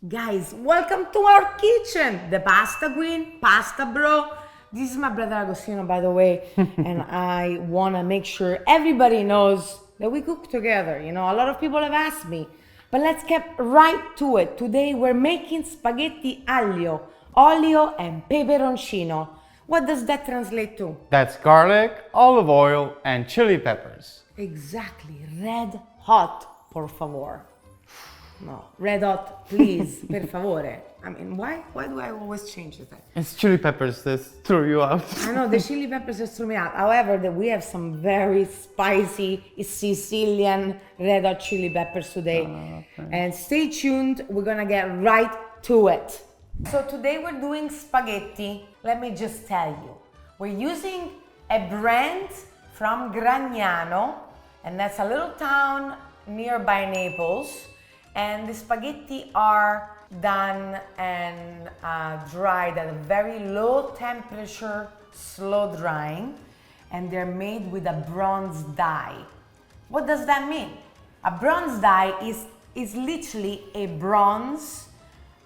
Guys, welcome to our kitchen, the Pasta Queen, Pasta Bro. This is my brother Agostino, by the way, and I want to make sure everybody knows that we cook together. You know, a lot of people have asked me, but let's get right to it. Today we're making spaghetti aglio, olio, and peperoncino. What does that translate to? That's garlic, olive oil, and chili peppers. Exactly, red hot, por favor. No, red hot, please, per favore. I mean, why do I always change that? It's chili peppers that threw you out. I know the chili peppers just threw me out. However, we have some very spicy Sicilian red hot chili peppers today. Okay. And stay tuned, we're gonna get right to it. So today we're doing spaghetti. Let me just tell you, we're using a brand from Gragnano, and that's a little town nearby Naples. And the spaghetti are done and dried at a very low temperature, slow drying, and they're made with a bronze dye. What does that mean? A bronze dye is literally a bronze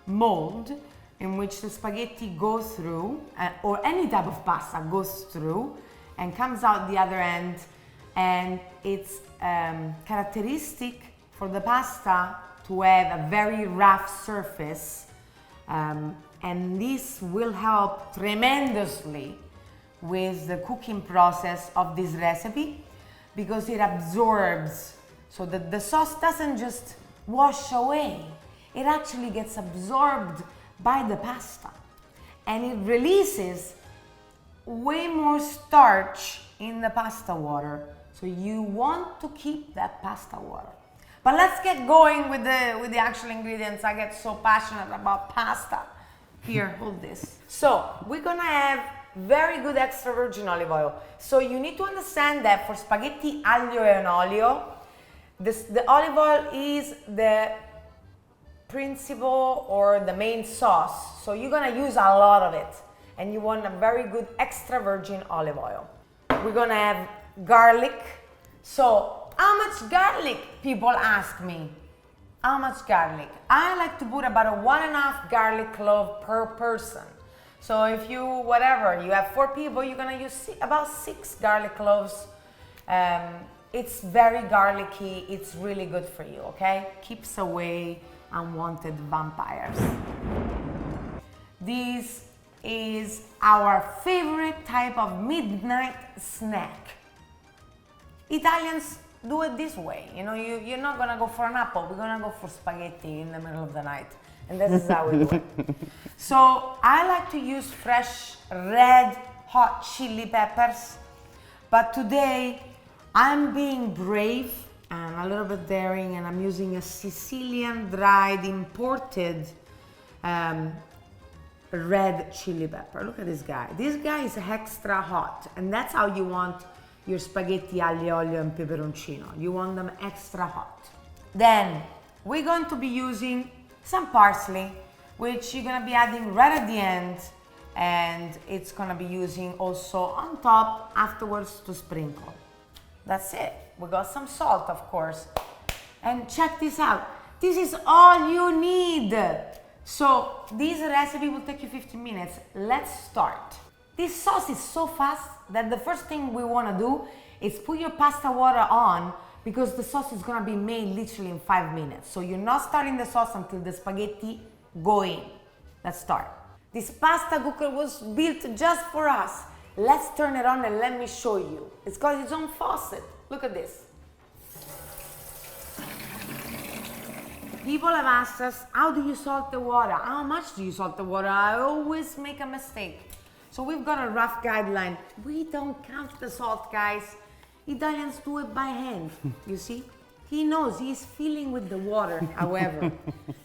mold in which the spaghetti goes through, or any type of pasta goes through and comes out the other end, and it's characteristic for the pasta to have a very rough surface, and this will help tremendously with the cooking process of this recipe because it absorbs, so that the sauce doesn't just wash away, it actually gets absorbed by the pasta and it releases way more starch in the pasta water, so you want to keep that pasta water. But let's get going with the actual ingredients. I get so passionate about pasta. Here, hold this. So we're gonna have very good extra virgin olive oil. So you need to understand that for spaghetti aglio e olio, the olive oil is the principal or the main sauce. So you're gonna use a lot of it, and you want a very good extra virgin olive oil. We're gonna have garlic. So how much garlic? People ask me. How much garlic? I like to put about a 1.5 garlic clove per person. So if you have 4 people, you're gonna use about 6 garlic cloves. It's very garlicky. It's really good for you. Okay, keeps away unwanted vampires. This is our favorite type of midnight snack. Italians do it this way. You know, you're not gonna go for an apple, we're gonna go for spaghetti in the middle of the night. And this is how we do it. So I like to use fresh red hot chili peppers, but today I'm being brave and a little bit daring, and I'm using a Sicilian dried imported red chili pepper. Look at this guy. This guy is extra hot, and that's how you want your spaghetti aglio olio and peperoncino. You want them extra hot. Then we're going to be using some parsley, which you're gonna be adding right at the end, and it's gonna be using also on top afterwards to sprinkle. That's it. We got some salt, of course. And check this out. This is all you need. So this recipe will take you 15 minutes. Let's start. This sauce is so fast that the first thing we want to do is put your pasta water on, because the sauce is going to be made literally in 5 minutes. So you're not starting the sauce until the spaghetti go in. Let's start. This pasta cooker was built just for us. Let's turn it on and let me show you. It's got its own faucet. Look at this. People have asked us, how do you salt the water? How much do you salt the water? I always make a mistake. So we've got a rough guideline. We don't count the salt, guys. Italians do it by hand, you see? He knows, he's feeling with the water. However,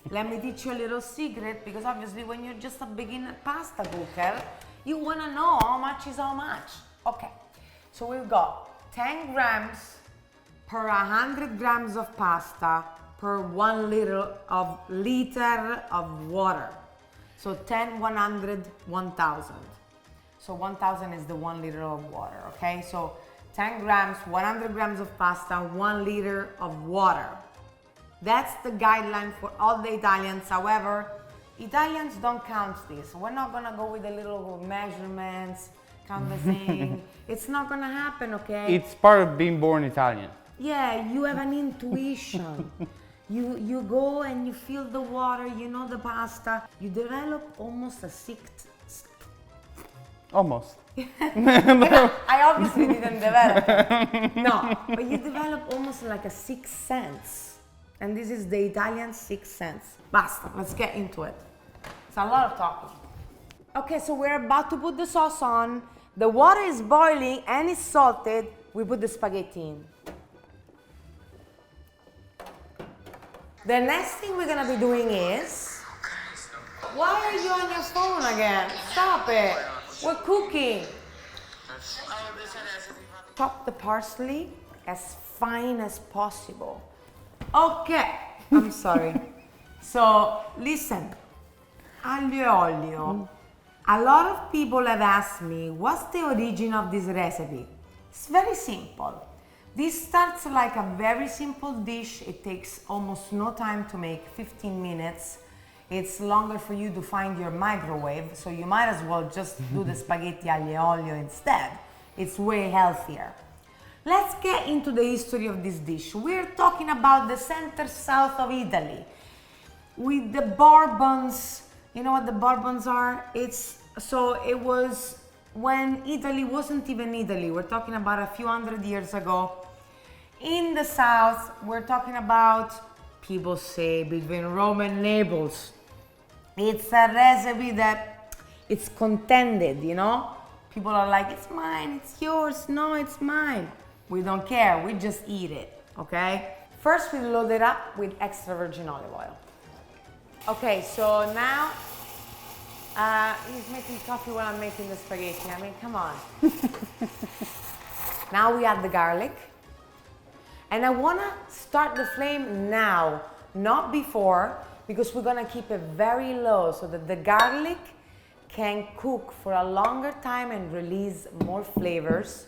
let me teach you a little secret, because obviously when you're just a beginner pasta cooker, you wanna know how much is how much. Okay, so we've got 10 grams per 100 grams of pasta per 1 liter of water. So 10, 100, 1,000. So 1,000 is the 1 liter of water, okay? So 10 grams, 100 grams of pasta, 1 liter of water. That's the guideline for all the Italians. However, Italians don't count this. We're not gonna go with the little measurements, count the thing. It's not gonna happen, okay? It's part of being born Italian. Yeah, you have an intuition. You go and you feel the water, you know the pasta. You develop almost a sixth. Almost. I obviously didn't develop it. No, but you develop almost like a sixth sense. And this is the Italian sixth sense. Basta, let's get into it. It's a lot of talking. Okay, so we're about to put the sauce on. The water is boiling and it's salted. We put the spaghetti in. The next thing we're gonna be doing is... Why are you on your phone again? Stop it. We're cooking. Chop the parsley as fine as possible. Okay, I'm sorry. So, listen. Aglio Olio. A lot of people have asked me, what's the origin of this recipe? It's very simple. This starts like a very simple dish. It takes almost no time to make, 15 minutes. It's longer for you to find your microwave, so you might as well just do the spaghetti aglio olio instead. It's way healthier. Let's get into the history of this dish. We're talking about the center south of Italy with the Bourbons. You know what the Bourbons are? It was when Italy wasn't even Italy. We're talking about a few hundred years ago. In the south, we're talking about, people say, between Rome and Naples. It's a recipe that it's contended, you know? People are like, it's mine, it's yours, no, it's mine. We don't care, we just eat it, okay? First, we load it up with extra virgin olive oil. Okay, so now, he's making coffee while I'm making the spaghetti. I mean, come on. Now we add the garlic. And I wanna start the flame now, not before, because we're gonna keep it very low so that the garlic can cook for a longer time and release more flavors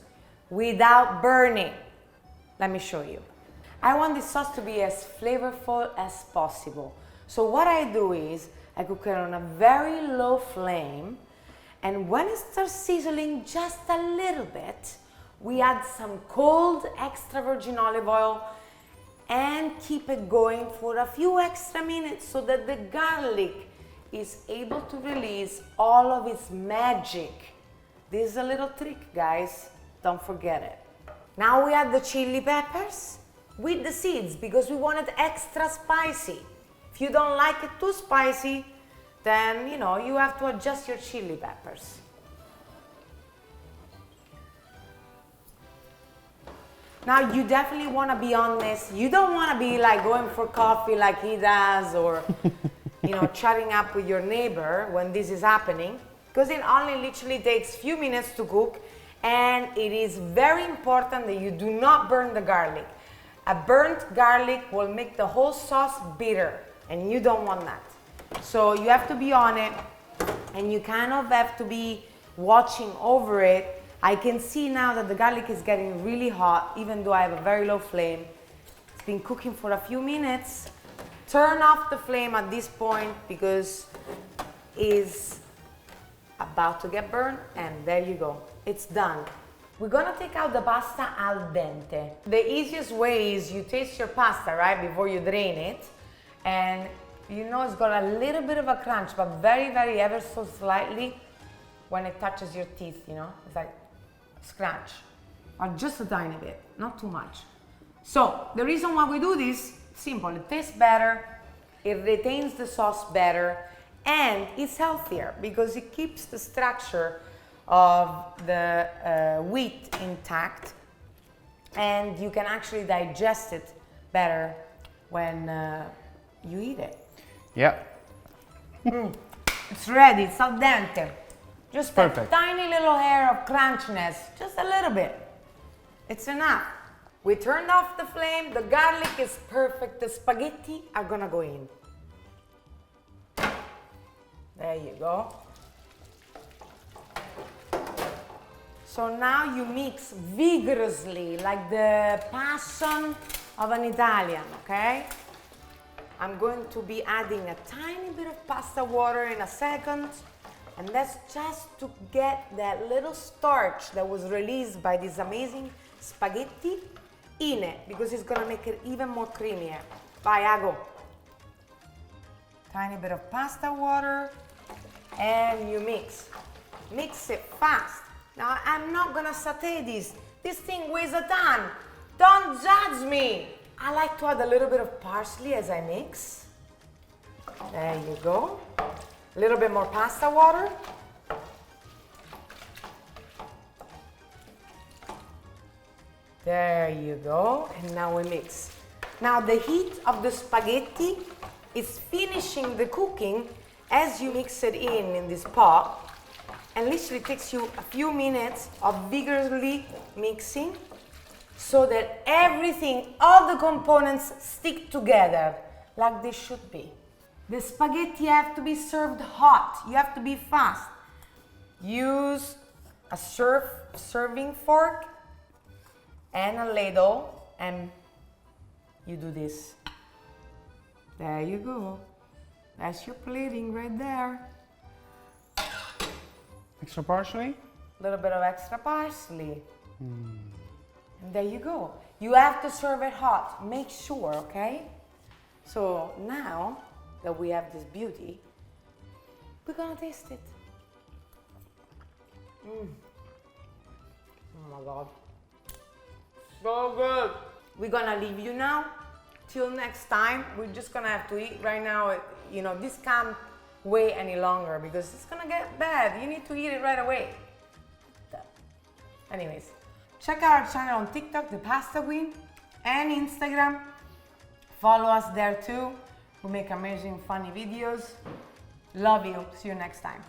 without burning. Let me show you. I want this sauce to be as flavorful as possible. So what I do is I cook it on a very low flame, and when it starts sizzling just a little bit, we add some cold extra virgin olive oil and keep it going for a few extra minutes so that the garlic is able to release all of its magic. This is a little trick, guys. Don't forget it. Now we add the chili peppers with the seeds because we want it extra spicy. If you don't like it too spicy, then you have to adjust your chili peppers. Now you definitely want to be on this. You don't want to be like going for coffee like he does, or chatting up with your neighbor when this is happening, because it only literally takes few minutes to cook, and it is very important that you do not burn the garlic. A burnt garlic will make the whole sauce bitter, and you don't want that. So you have to be on it, and you kind of have to be watching over it. I can see now that the garlic is getting really hot, even though I have a very low flame. It's been cooking for a few minutes. Turn off the flame at this point because it's about to get burned, and there you go. It's done. We're gonna take out the pasta al dente. The easiest way is you taste your pasta, right, before you drain it, and it's got a little bit of a crunch, but very, very ever so slightly when it touches your teeth, it's like scratch, or just a tiny bit, not too much. So the reason why we do this, simple, it tastes better, it retains the sauce better, and it's healthier because it keeps the structure of the wheat intact, and you can actually digest it better when you eat it. Yeah. It's ready, it's al dente. Just perfect. A tiny little hair of crunchiness, just a little bit. It's enough. We turned off the flame, the garlic is perfect, the spaghetti are gonna go in. There you go. So now you mix vigorously, like the passion of an Italian, okay? I'm going to be adding a tiny bit of pasta water in a second. And that's just to get that little starch that was released by this amazing spaghetti in it, because it's gonna make it even more creamier. Vai, Ago. Tiny bit of pasta water, and you mix. Mix it fast. Now, I'm not gonna saute this. This thing weighs a ton. Don't judge me. I like to add a little bit of parsley as I mix. There you go. A little bit more pasta water. There you go. And now we mix. Now the heat of the spaghetti is finishing the cooking as you mix it in this pot. And literally takes you a few minutes of vigorously mixing so that everything, all the components stick together like they should be. The spaghetti have to be served hot. You have to be fast. Use a serving fork and a ladle, and you do this. There you go. That's your plating right there. Extra parsley? A little bit of extra parsley. And there you go. You have to serve it hot. Make sure, okay? So now that we have this beauty, we're gonna taste it. Oh my God. So good. We're gonna leave you now. Till next time, we're just gonna have to eat right now. You know, this can't wait any longer because it's gonna get bad. You need to eat it right away. Anyways, check out our channel on TikTok, The Pasta Queen, and Instagram. Follow us there too. We make amazing, funny videos. Love you. See you next time.